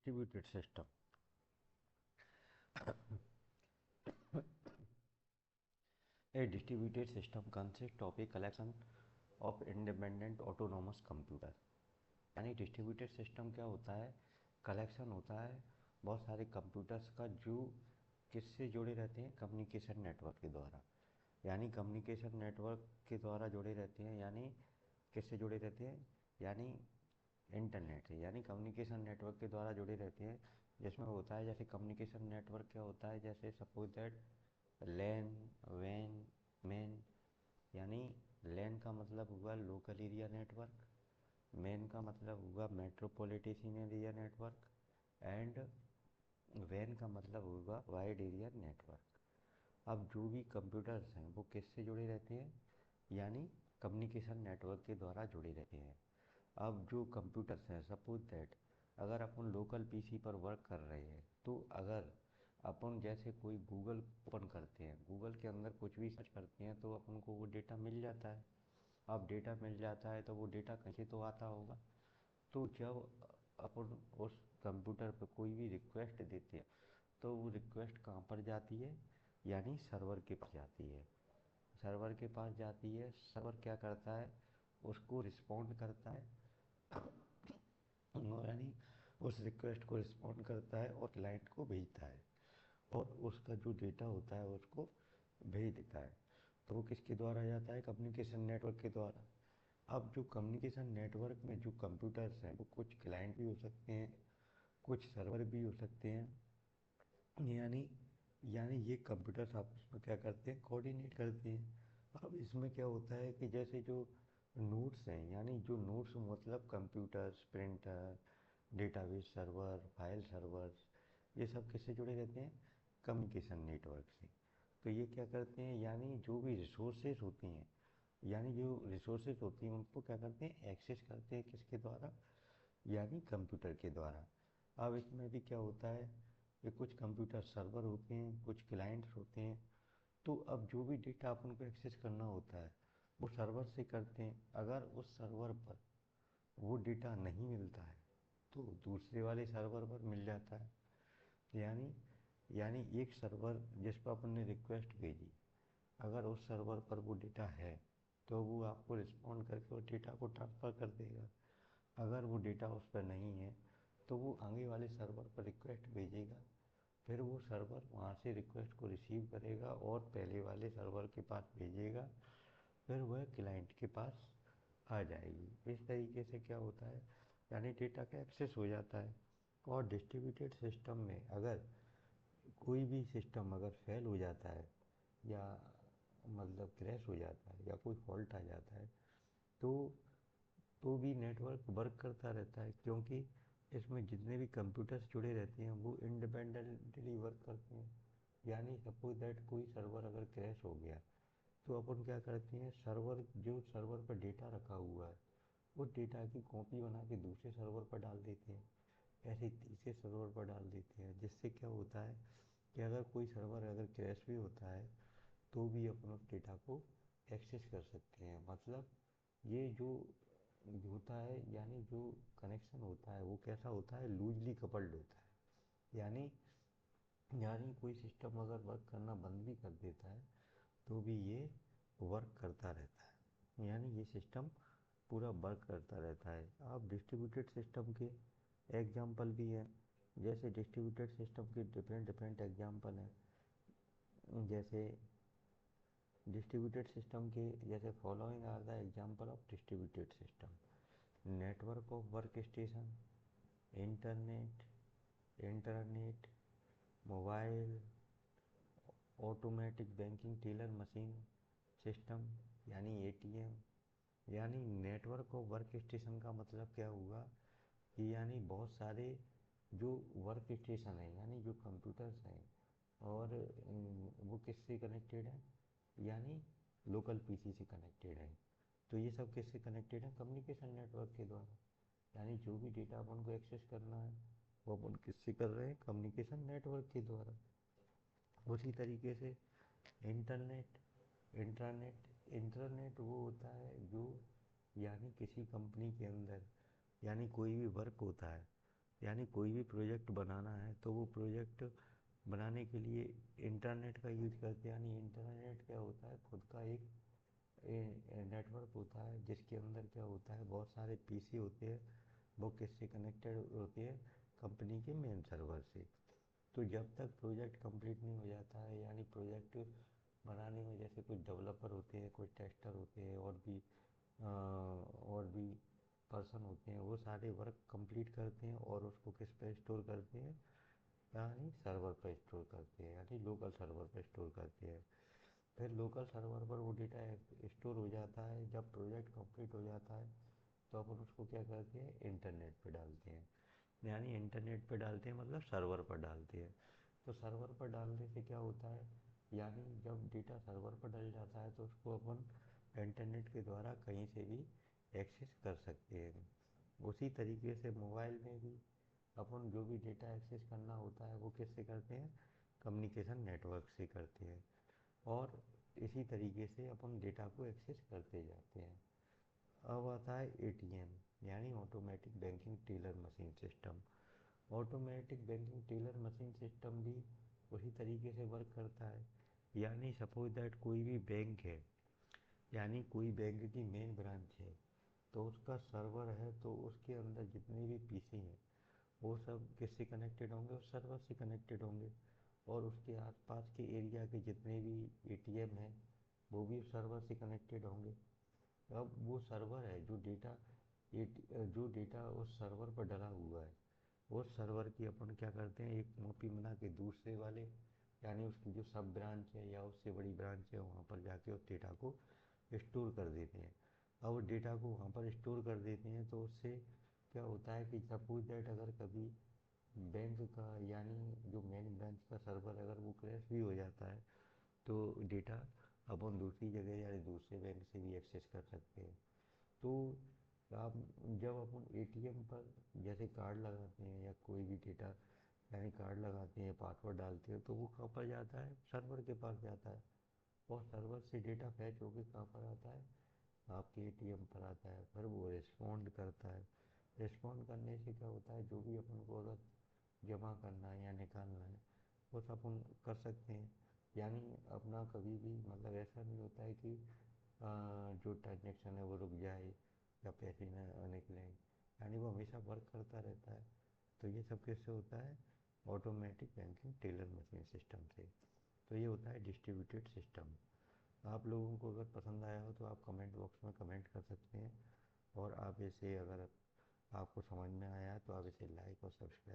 distributed system. A distributed system consists of a collection of independent autonomous computer. यानी distributed system क्या होता है? Collection होता है बहुत सारे कंप्यूटर्स का जो किससे जुड़े रहते हैं? कम्युनिकेशन नेटवर्क के द्वारा। यानी कम्युनिकेशन नेटवर्क के द्वारा जुड़े रहते हैं, यानी किससे जुड़े रहते हैं? यानी इंटरनेट से। यानी कम्युनिकेशन नेटवर्क के द्वारा जुड़े रहते हैं, जिसमें होता है जैसे कम्युनिकेशन नेटवर्क क्या होता है, जैसे सपोज दैट लैन, वैन, मैन। यानी लैन का मतलब हुआ लोकल एरिया नेटवर्क, मैन का मतलब हुआ मेट्रोपॉलिटन एरिया नेटवर्क, एंड वैन का मतलब होगा वाइड एरिया नेटवर्क। अब जो भी कंप्यूटर्स हैं वो किससे जुड़े रहते हैं? यानी कम्युनिकेशन नेटवर्क के द्वारा जुड़े रहते हैं। अब जो कंप्यूटर्स हैं, सपोज दैट अगर अपन लोकल पीसी पर वर्क कर रहे हैं, तो अगर अपन जैसे कोई गूगल ओपन करते हैं, गूगल के अंदर कुछ भी सर्च करते हैं, तो अपन को वो डेटा मिल जाता है। अब डेटा मिल जाता है तो वो डेटा कहीं से तो आता होगा। तो जब अपन उस कंप्यूटर पर कोई भी रिक्वेस्ट देते हैं, तो वो रिक्वेस्ट कहाँ पर जाती है? यानी सर्वर के पास जाती है। सर्वर के पास जाती है, सर्वर क्या करता है? उसको रिस्पॉन्ड करता है, यानी उस रिक्वेस्ट को रिस्पॉन्ड करता है और क्लाइंट को भेजता है, और उसका जो डेटा होता है उसको भेज देता है। तो वो किसके द्वारा जाता है? कम्युनिकेशन नेटवर्क के द्वारा। अब जो कम्युनिकेशन नेटवर्क में जो कंप्यूटर्स हैं वो कुछ क्लाइंट भी हो सकते हैं, कुछ सर्वर भी हो सकते हैं। यानी यानी ये कंप्यूटर्स आपस में क्या करते हैं? कोऑर्डिनेट करते हैं। अब इसमें क्या होता है कि जैसे जो नोड्स हैं, यानी जो नोड्स मतलब computers, printer, database server, file servers, ये सब किससे जुड़े रहते हैं? कम्युनिकेशन नेटवर्क से। तो ये क्या करते हैं? यानी जो भी रिसोर्सेज होती हैं, यानी जो रिसोर्सेज होती हैं उनको क्या करते हैं? एक्सेस करते हैं किसके द्वारा? यानी कंप्यूटर के द्वारा। अब इसमें भी क्या होता है कि कुछ कंप्यूटर सर्वर होते हैं, कुछ क्लाइंट्स होते हैं। तो अब जो भी डेटा अपन को एक्सेस करना होता है वो सर्वर से करते हैं। अगर उस सर्वर पर वो डेटा नहीं मिलता है तो दूसरे वाले सर्वर पर मिल जाता है। यानी यानी एक सर्वर जिस पर अपन ने रिक्वेस्ट भेजी, अगर उस सर्वर पर वो डेटा है तो वो आपको रिस्पॉन्ड करके उस डेटा को ट्रांसफ़र कर देगा। अगर वो डेटा उस पर नहीं है तो वो आगे वाले सर्वर पर रिक्वेस्ट भेजेगा, फिर वो सर्वर वहाँ से रिक्वेस्ट को रिसीव करेगा और पहले वाले सर्वर के पास भेजेगा, फिर वह क्लाइंट के पास आ जाएगी। इस तरीके से क्या होता है? यानी डेटा का एक्सेस हो जाता है। और डिस्ट्रीब्यूटेड सिस्टम में अगर कोई भी सिस्टम अगर फेल हो जाता है, या मतलब क्रैश हो जाता है, या कोई फॉल्ट आ जाता है, तो भी नेटवर्क वर्क करता रहता है, क्योंकि इसमें जितने भी कंप्यूटर्स जुड़े रहते हैं वो इंडिपेंडेंटली वर्क करते हैं। यानी सपोज दैट कोई सर्वर अगर क्रैश हो गया, तो अपन क्या करते हैं? सर्वर जो सर्वर पर डेटा रखा हुआ है उस डेटा की कॉपी बना के दूसरे सर्वर पर डाल देते हैं, ऐसे तीसरे सर्वर पर डाल देते हैं। जिससे क्या होता है कि अगर कोई सर्वर अगर क्रैश भी होता है तो भी अपन उस डेटा को एक्सेस कर सकते हैं। मतलब ये जो होता है, यानी जो कनेक्शन होता है वो कैसा होता है? लूजली कपल्ड होता है। यानी कोई सिस्टम अगर वर्क करना बंद भी कर देता है तो भी ये वर्क करता रहता है। यानी ये सिस्टम पूरा वर्क करता रहता है। आप डिस्ट्रीब्यूटेड सिस्टम के एग्जाम्पल भी हैं, जैसे डिस्ट्रीब्यूटेड सिस्टम के डिफरेंट डिफरेंट एग्जाम्पल हैं। जैसे डिस्ट्रीब्यूटेड सिस्टम के जैसे following are the example of distributed system: network of work station, internet, internet, mobile, automatic banking teller machine system, यानी एटीएम। यानी नेटवर्क ऑफ वर्क स्टेशन का मतलब क्या हुआ कि यानी बहुत सारे जो वर्क स्टेशन हैं, यानी जो कंप्यूटर्स हैं, और वो किससे कनेक्टेड हैं? यानी लोकल पीसी से कनेक्टेड है। तो ये सब किससे कनेक्टेड है? कम्युनिकेशन नेटवर्क के द्वारा। यानी जो भी डेटा अपन को एक्सेस करना है वो अपन किससे कर रहे हैं? कम्युनिकेशन नेटवर्क के द्वारा। उसी तरीके से इंटरनेट, इंट्रानेट, इंटरनेट वो होता है जो, यानी किसी कंपनी के अंदर, यानी कोई भी वर्क होता है यानी कोई भी प्रोजेक्ट बनाना है तो वो प्रोजेक्ट बनाने के लिए इंटरनेट का यूज करते हैं। यानी इंटरनेट क्या होता है, खुद का एक नेटवर्क होता है जिसके अंदर क्या होता है, बहुत सारे पीसी होते हैं। वो किससे कनेक्टेड होते हैं, कंपनी के मेन सर्वर से। तो जब तक प्रोजेक्ट कंप्लीट नहीं हो जाता है, यानी प्रोजेक्ट बनाने में जैसे कुछ डेवलपर होते हैं, कोई टेस्टर होते हैं, और भी पर्सन होते हैं, वो सारे वर्क कंप्लीट करते हैं और उसको किस पे स्टोर करते हैं, यानी सर्वर पर स्टोर करते हैं, यानी लोकल सर्वर पर स्टोर करते हैं। फिर लोकल सर्वर पर वो डेटा स्टोर हो जाता है। जब प्रोजेक्ट कंप्लीट हो जाता है तो अपन उसको क्या करते हैं, इंटरनेट पे डालते हैं। यानी इंटरनेट पे डालते हैं मतलब सर्वर पर डालते हैं। तो सर्वर पर डालने से क्या होता है, यानी जब डेटा सर्वर पर डल जाता है तो उसको अपन इंटरनेट के द्वारा कहीं से भी एक्सेस कर सकते हैं। उसी तरीके से मोबाइल में भी अपन जो भी डेटा एक्सेस करना होता है वो किससे करते हैं, कम्युनिकेशन नेटवर्क से करते हैं। और इसी तरीके से अपन डेटा को एक्सेस करते जाते हैं। अब आता है एटीएम, यानी automatic banking teller machine system. Automatic banking teller machine system भी उसी तरीके से वर्क करता है। यानी सपोज दैट कोई भी बैंक है, यानी कोई बैंक की मेन ब्रांच है, तो उसका सर्वर है, तो उसके अंदर जितने भी पीसी हैं वो सब किससे कनेक्टेड होंगे, उस सर्वर से कनेक्टेड होंगे। और उसके आसपास के एरिया के जितने भी एटीएम हैं वो भी उस सर्वर से कनेक्टेड होंगे। अब वो सर्वर है जो डेटा उस सर्वर पर डला हुआ है, उस सर्वर की अपन क्या करते हैं, एक कॉपी बना के दूसरे वाले, यानी उसकी जो सब ब्रांच है या उससे बड़ी ब्रांच है वहाँ पर जाके उस डेटा को स्टोर कर देते हैं। अब वो डेटा को वहाँ पर स्टोर कर देते हैं तो उससे क्या होता है कि सपोज दैट अगर कभी बैंक का, यानी जो मेन ब्रांच का सर्वर अगर वो क्रैश भी हो जाता है तो डेटा अपन दूसरी जगह या दूसरे बैंक से भी एक्सेस कर सकते हैं। तो आप जब अपन एटीएम पर जैसे कार्ड लगाते हैं या कोई भी डेटा, यानी कार्ड लगाते हैं, पासवर्ड डालते हैं, तो वो कहाँ पर जाता है, सर्वर के पास जाता है। और सर्वर से डेटा फैच होकर कहाँ पर आता है, आपके एटीएम पर आता है। फिर वो रिस्पॉन्ड करता है। रिस्पॉन्ड करने से क्या होता है, जो भी अपन को अगर जमा करना है या निकालना है वो सब अपन कर सकते हैं। यानी अपना कभी भी मतलब ऐसा नहीं होता है कि जो ट्रांजेक्शन है वो रुक जाए या पैसे ना निकलें, यानी वो हमेशा वर्क करता रहता है। तो ये सब कैसे होता है, automatic banking teller machine system से। तो ये होता है डिस्ट्रीब्यूटेड सिस्टम। आप लोगों को अगर पसंद आया हो तो आप कमेंट बॉक्स में कमेंट कर सकते हैं। और आप इसे अगर आपको समझ में आया है तो आप इसे लाइक और सब्सक्राइब